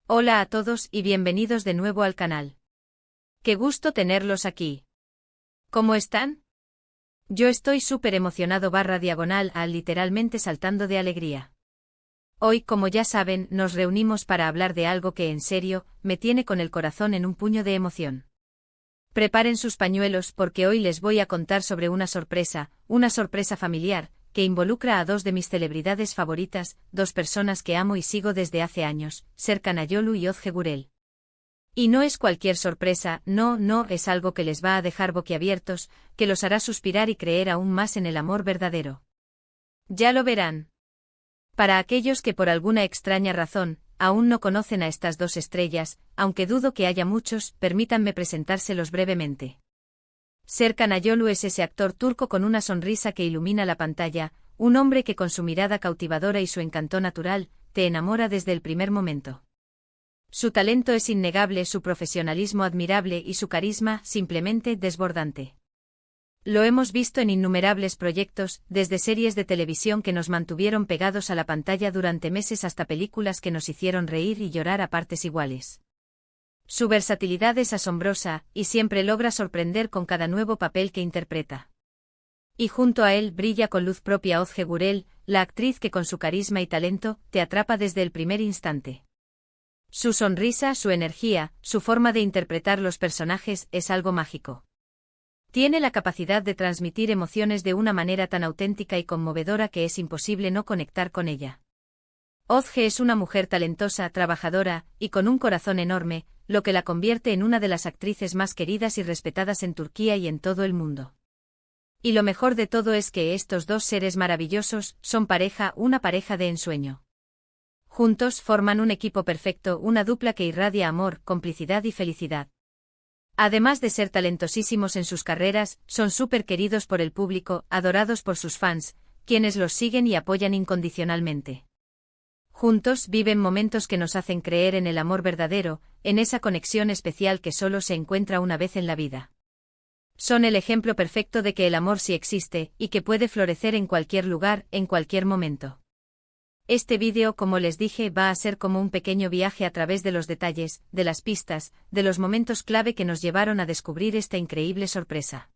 Hola a todos y bienvenidos de nuevo al canal. Qué gusto tenerlos aquí. ¿Cómo están? Yo estoy súper emocionado /diagonal literalmente saltando de alegría. Hoy, como ya saben, nos reunimos para hablar de algo que en serio, me tiene con el corazón en un puño de emoción. Preparen sus pañuelos porque hoy les voy a contar sobre una sorpresa familiar, que involucra a dos de mis celebridades favoritas, dos personas que amo y sigo desde hace años, Serkan Ayolu y Ozge Gürel. Y no es cualquier sorpresa, no, es algo que les va a dejar boquiabiertos, que los hará suspirar y creer aún más en el amor verdadero. Ya lo verán. Para aquellos que por alguna extraña razón, aún no conocen a estas dos estrellas, aunque dudo que haya muchos, permítanme presentárselos brevemente. Serkan Ayolu es ese actor turco con una sonrisa que ilumina la pantalla, un hombre que con su mirada cautivadora y su encanto natural, te enamora desde el primer momento. Su talento es innegable, su profesionalismo admirable y su carisma, simplemente, desbordante. Lo hemos visto en innumerables proyectos, desde series de televisión que nos mantuvieron pegados a la pantalla durante meses hasta películas que nos hicieron reír y llorar a partes iguales. Su versatilidad es asombrosa, y siempre logra sorprender con cada nuevo papel que interpreta. Y junto a él brilla con luz propia Ozge Gürel, la actriz que con su carisma y talento, te atrapa desde el primer instante. Su sonrisa, su energía, su forma de interpretar los personajes es algo mágico. Tiene la capacidad de transmitir emociones de una manera tan auténtica y conmovedora que es imposible no conectar con ella. Ozge es una mujer talentosa, trabajadora, y con un corazón enorme, lo que la convierte en una de las actrices más queridas y respetadas en Turquía y en todo el mundo. Y lo mejor de todo es que estos dos seres maravillosos son pareja, una pareja de ensueño. Juntos forman un equipo perfecto, una dupla que irradia amor, complicidad y felicidad. Además de ser talentosísimos en sus carreras, son súper queridos por el público, adorados por sus fans, quienes los siguen y apoyan incondicionalmente. Juntos viven momentos que nos hacen creer en el amor verdadero, en esa conexión especial que solo se encuentra una vez en la vida. Son el ejemplo perfecto de que el amor sí existe, y que puede florecer en cualquier lugar, en cualquier momento. Este vídeo, como les dije, va a ser como un pequeño viaje a través de los detalles, de las pistas, de los momentos clave que nos llevaron a descubrir esta increíble sorpresa.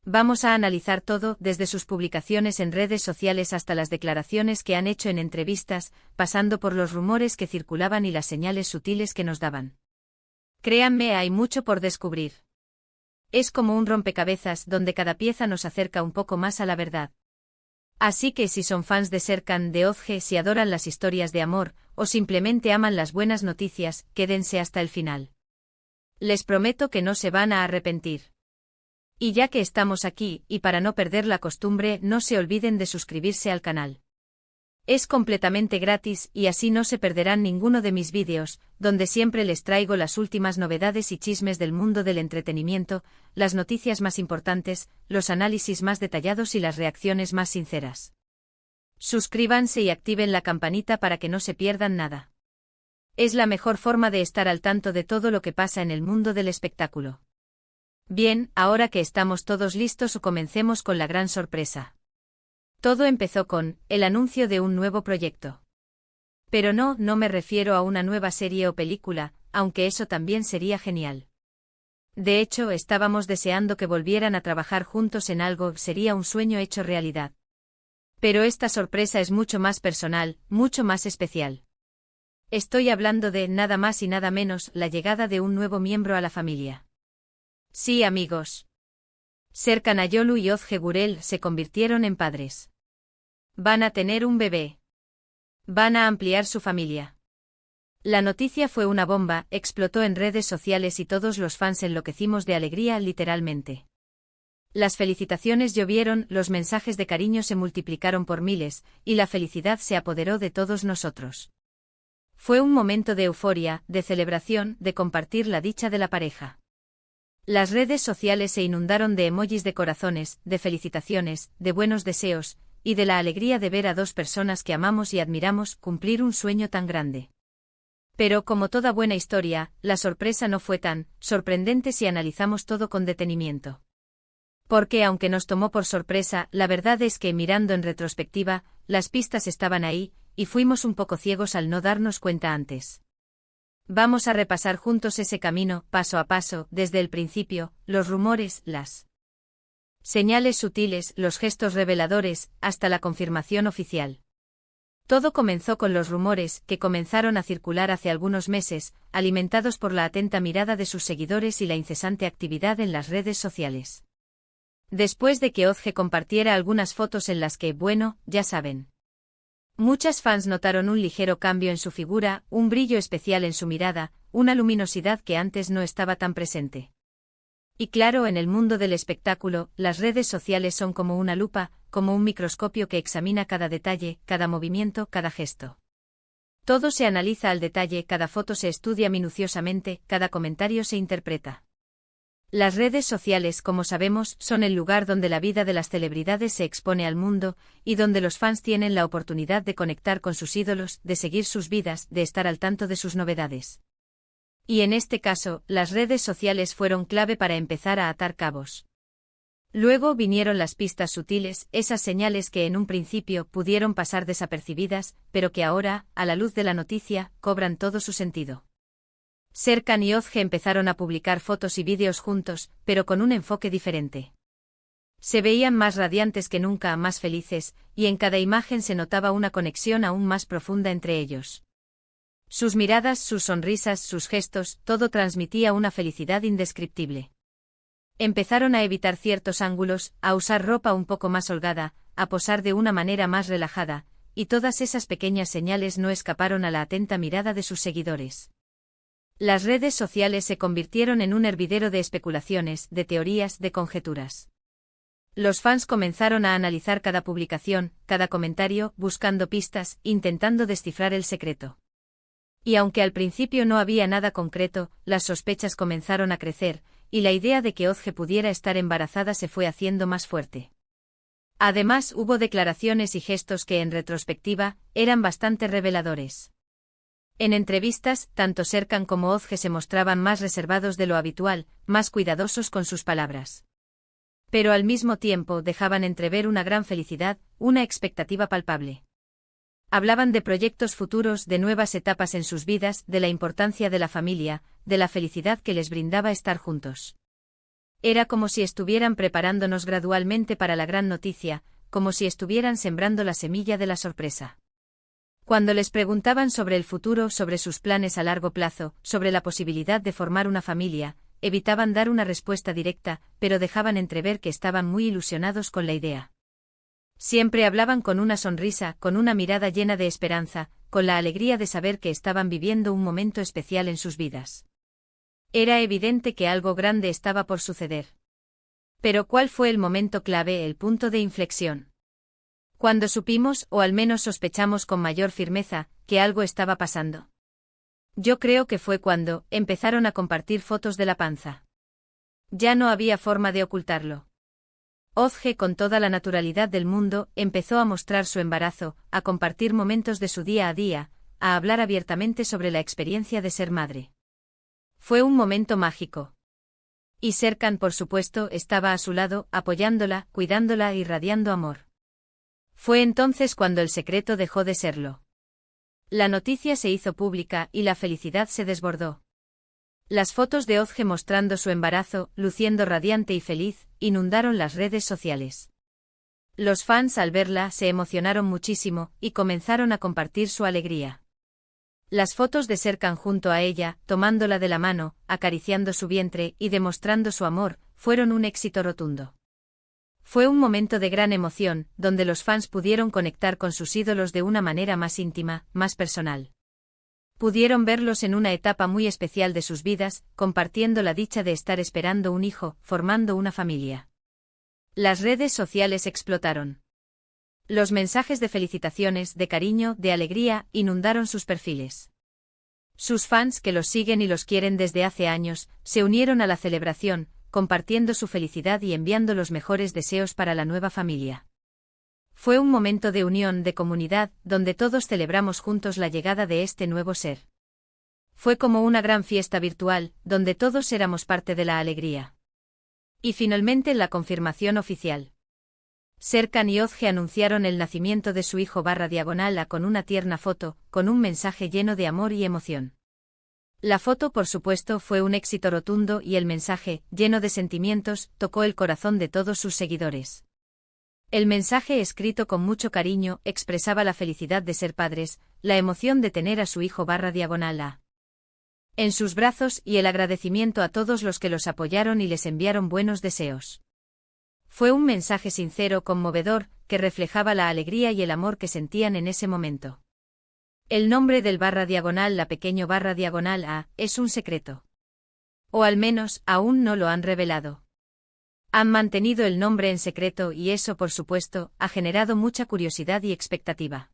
Vamos a analizar todo, desde sus publicaciones en redes sociales hasta las declaraciones que han hecho en entrevistas, pasando por los rumores que circulaban y las señales sutiles que nos daban. Créanme, hay mucho por descubrir. Es como un rompecabezas donde cada pieza nos acerca un poco más a la verdad. Así que si son fans de Serkan, de Ozge, si adoran las historias de amor, o simplemente aman las buenas noticias, quédense hasta el final. Les prometo que no se van a arrepentir. Y ya que estamos aquí, y para no perder la costumbre, no se olviden de suscribirse al canal. Es completamente gratis y así no se perderán ninguno de mis vídeos, donde siempre les traigo las últimas novedades y chismes del mundo del entretenimiento, las noticias más importantes, los análisis más detallados y las reacciones más sinceras. Suscríbanse y activen la campanita para que no se pierdan nada. Es la mejor forma de estar al tanto de todo lo que pasa en el mundo del espectáculo. Bien, ahora que estamos todos listos, comencemos con la gran sorpresa. Todo empezó con el anuncio de un nuevo proyecto. Pero no me refiero a una nueva serie o película, aunque eso también sería genial. De hecho, estábamos deseando que volvieran a trabajar juntos en algo, sería un sueño hecho realidad. Pero esta sorpresa es mucho más personal, mucho más especial. Estoy hablando de nada más y nada menos, la llegada de un nuevo miembro a la familia. Sí, amigos. Serkan Ayolu y Ozge Gürel se convirtieron en padres. Van a tener un bebé. Van a ampliar su familia. La noticia fue una bomba, explotó en redes sociales y todos los fans enloquecimos de alegría, literalmente. Las felicitaciones llovieron, los mensajes de cariño se multiplicaron por miles, y la felicidad se apoderó de todos nosotros. Fue un momento de euforia, de celebración, de compartir la dicha de la pareja. Las redes sociales se inundaron de emojis de corazones, de felicitaciones, de buenos deseos, y de la alegría de ver a dos personas que amamos y admiramos cumplir un sueño tan grande. Pero como toda buena historia, la sorpresa no fue tan sorprendente si analizamos todo con detenimiento. Porque aunque nos tomó por sorpresa, la verdad es que mirando en retrospectiva, las pistas estaban ahí, y fuimos un poco ciegos al no darnos cuenta antes. Vamos a repasar juntos ese camino, paso a paso, desde el principio, los rumores, las señales sutiles, los gestos reveladores, hasta la confirmación oficial. Todo comenzó con los rumores, que comenzaron a circular hace algunos meses, alimentados por la atenta mirada de sus seguidores y la incesante actividad en las redes sociales. Después de que Ozge compartiera algunas fotos en las que, bueno, ya saben. Muchas fans notaron un ligero cambio en su figura, un brillo especial en su mirada, una luminosidad que antes no estaba tan presente. Y claro, en el mundo del espectáculo, las redes sociales son como una lupa, como un microscopio que examina cada detalle, cada movimiento, cada gesto. Todo se analiza al detalle, cada foto se estudia minuciosamente, cada comentario se interpreta. Las redes sociales, como sabemos, son el lugar donde la vida de las celebridades se expone al mundo, y donde los fans tienen la oportunidad de conectar con sus ídolos, de seguir sus vidas, de estar al tanto de sus novedades. Y en este caso, las redes sociales fueron clave para empezar a atar cabos. Luego vinieron las pistas sutiles, esas señales que en un principio pudieron pasar desapercibidas, pero que ahora, a la luz de la noticia, cobran todo su sentido. Serkan y Ozge empezaron a publicar fotos y vídeos juntos, pero con un enfoque diferente. Se veían más radiantes que nunca, más felices, y en cada imagen se notaba una conexión aún más profunda entre ellos. Sus miradas, sus sonrisas, sus gestos, todo transmitía una felicidad indescriptible. Empezaron a evitar ciertos ángulos, a usar ropa un poco más holgada, a posar de una manera más relajada, y todas esas pequeñas señales no escaparon a la atenta mirada de sus seguidores. Las redes sociales se convirtieron en un hervidero de especulaciones, de teorías, de conjeturas. Los fans comenzaron a analizar cada publicación, cada comentario, buscando pistas, intentando descifrar el secreto. Y aunque al principio no había nada concreto, las sospechas comenzaron a crecer, y la idea de que Ozge pudiera estar embarazada se fue haciendo más fuerte. Además, hubo declaraciones y gestos que en retrospectiva, eran bastante reveladores. En entrevistas, tanto Serkan como Ozge se mostraban más reservados de lo habitual, más cuidadosos con sus palabras. Pero al mismo tiempo dejaban entrever una gran felicidad, una expectativa palpable. Hablaban de proyectos futuros, de nuevas etapas en sus vidas, de la importancia de la familia, de la felicidad que les brindaba estar juntos. Era como si estuvieran preparándonos gradualmente para la gran noticia, como si estuvieran sembrando la semilla de la sorpresa. Cuando les preguntaban sobre el futuro, sobre sus planes a largo plazo, sobre la posibilidad de formar una familia, evitaban dar una respuesta directa, pero dejaban entrever que estaban muy ilusionados con la idea. Siempre hablaban con una sonrisa, con una mirada llena de esperanza, con la alegría de saber que estaban viviendo un momento especial en sus vidas. Era evidente que algo grande estaba por suceder. Pero ¿cuál fue el momento clave, el punto de inflexión? Cuando supimos, o al menos sospechamos con mayor firmeza, que algo estaba pasando. Yo creo que fue cuando empezaron a compartir fotos de la panza. Ya no había forma de ocultarlo. Ozge, con toda la naturalidad del mundo, empezó a mostrar su embarazo, a compartir momentos de su día a día, a hablar abiertamente sobre la experiencia de ser madre. Fue un momento mágico. Y Serkan, por supuesto, estaba a su lado, apoyándola, cuidándola, irradiando amor. Fue entonces cuando el secreto dejó de serlo. La noticia se hizo pública y la felicidad se desbordó. Las fotos de Ozge mostrando su embarazo, luciendo radiante y feliz, inundaron las redes sociales. Los fans al verla se emocionaron muchísimo y comenzaron a compartir su alegría. Las fotos de Serkan junto a ella, tomándola de la mano, acariciando su vientre y demostrando su amor, fueron un éxito rotundo. Fue un momento de gran emoción, donde los fans pudieron conectar con sus ídolos de una manera más íntima, más personal. Pudieron verlos en una etapa muy especial de sus vidas, compartiendo la dicha de estar esperando un hijo, formando una familia. Las redes sociales explotaron. Los mensajes de felicitaciones, de cariño, de alegría, inundaron sus perfiles. Sus fans, que los siguen y los quieren desde hace años, se unieron a la celebración, compartiendo su felicidad y enviando los mejores deseos para la nueva familia. Fue un momento de unión, de comunidad, donde todos celebramos juntos la llegada de este nuevo ser. Fue como una gran fiesta virtual, donde todos éramos parte de la alegría. Y finalmente la confirmación oficial. Serkan y Ozge anunciaron el nacimiento de su hijo /diagonal con una tierna foto, con un mensaje lleno de amor y emoción. La foto, por supuesto, fue un éxito rotundo y el mensaje, lleno de sentimientos, tocó el corazón de todos sus seguidores. El mensaje, escrito con mucho cariño, expresaba la felicidad de ser padres, la emoción de tener a su hijo /A en sus brazos y el agradecimiento a todos los que los apoyaron y les enviaron buenos deseos. Fue un mensaje sincero, conmovedor, que reflejaba la alegría y el amor que sentían en ese momento. El nombre del /la pequeño /A, es un secreto. O al menos, aún no lo han revelado. Han mantenido el nombre en secreto y eso, por supuesto, ha generado mucha curiosidad y expectativa.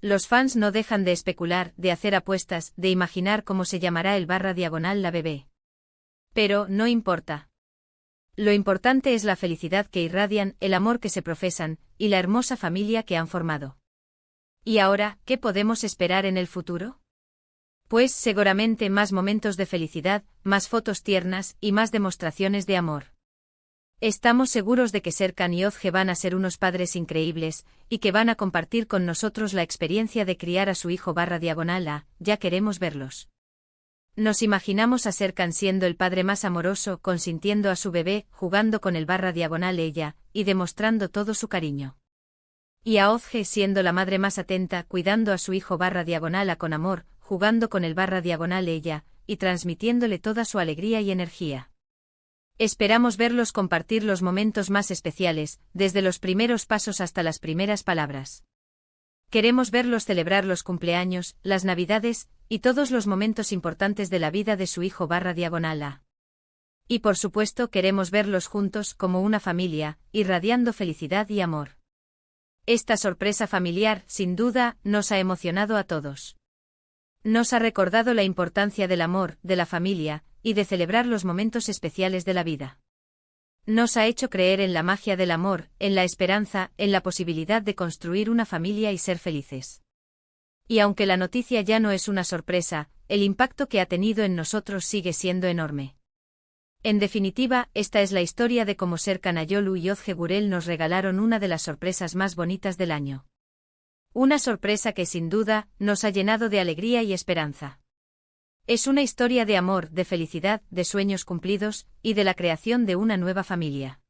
Los fans no dejan de especular, de hacer apuestas, de imaginar cómo se llamará el /la bebé. Pero, no importa. Lo importante es la felicidad que irradian, el amor que se profesan, y la hermosa familia que han formado. ¿Y ahora, qué podemos esperar en el futuro? Pues seguramente más momentos de felicidad, más fotos tiernas y más demostraciones de amor. Estamos seguros de que Serkan y Özge van a ser unos padres increíbles, y que van a compartir con nosotros la experiencia de criar a su hijo /A, ya queremos verlos. Nos imaginamos a Serkan siendo el padre más amoroso, consintiendo a su bebé, jugando con el /A ella, y demostrando todo su cariño. Y a Özge siendo la madre más atenta, cuidando a su hijo /A con amor, jugando con el /A ella, y transmitiéndole toda su alegría y energía. Esperamos verlos compartir los momentos más especiales, desde los primeros pasos hasta las primeras palabras. Queremos verlos celebrar los cumpleaños, las navidades, y todos los momentos importantes de la vida de su hijo /A. Y por supuesto queremos verlos juntos como una familia, irradiando felicidad y amor. Esta sorpresa familiar, sin duda, nos ha emocionado a todos. Nos ha recordado la importancia del amor, de la familia, y de celebrar los momentos especiales de la vida. Nos ha hecho creer en la magia del amor, en la esperanza, en la posibilidad de construir una familia y ser felices. Y aunque la noticia ya no es una sorpresa, el impacto que ha tenido en nosotros sigue siendo enorme. En definitiva, esta es la historia de cómo Serkan Ayolu y Özge Gürel nos regalaron una de las sorpresas más bonitas del año. Una sorpresa que sin duda, nos ha llenado de alegría y esperanza. Es una historia de amor, de felicidad, de sueños cumplidos, y de la creación de una nueva familia.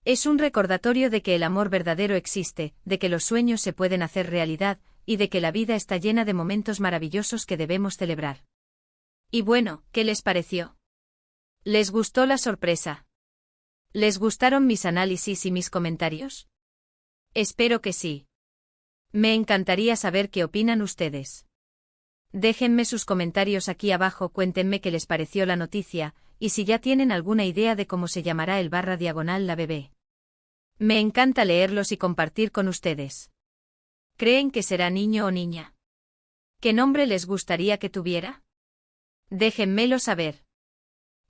Es un recordatorio de que el amor verdadero existe, de que los sueños se pueden hacer realidad, y de que la vida está llena de momentos maravillosos que debemos celebrar. Y bueno, ¿qué les pareció? ¿Les gustó la sorpresa? ¿Les gustaron mis análisis y mis comentarios? Espero que sí. Me encantaría saber qué opinan ustedes. Déjenme sus comentarios aquí abajo, cuéntenme qué les pareció la noticia, y si ya tienen alguna idea de cómo se llamará el /la bebé. Me encanta leerlos y compartir con ustedes. ¿Creen que será niño o niña? ¿Qué nombre les gustaría que tuviera? Déjenmelo saber.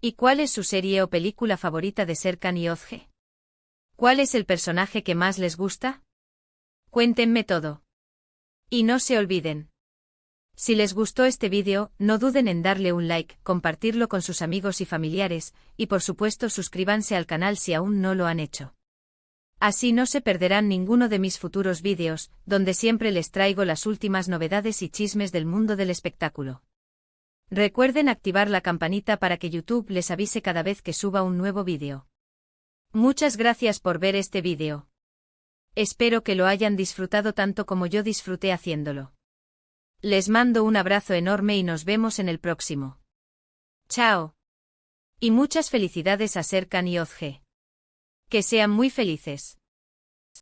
¿Y cuál es su serie o película favorita de Serkan y Özge? ¿Cuál es el personaje que más les gusta? Cuéntenme todo. Y no se olviden. Si les gustó este vídeo, no duden en darle un like, compartirlo con sus amigos y familiares, y por supuesto suscríbanse al canal si aún no lo han hecho. Así no se perderán ninguno de mis futuros vídeos, donde siempre les traigo las últimas novedades y chismes del mundo del espectáculo. Recuerden activar la campanita para que YouTube les avise cada vez que suba un nuevo vídeo. Muchas gracias por ver este vídeo. Espero que lo hayan disfrutado tanto como yo disfruté haciéndolo. Les mando un abrazo enorme y nos vemos en el próximo. Chao. Y muchas felicidades a Serkan y Özge. Que sean muy felices.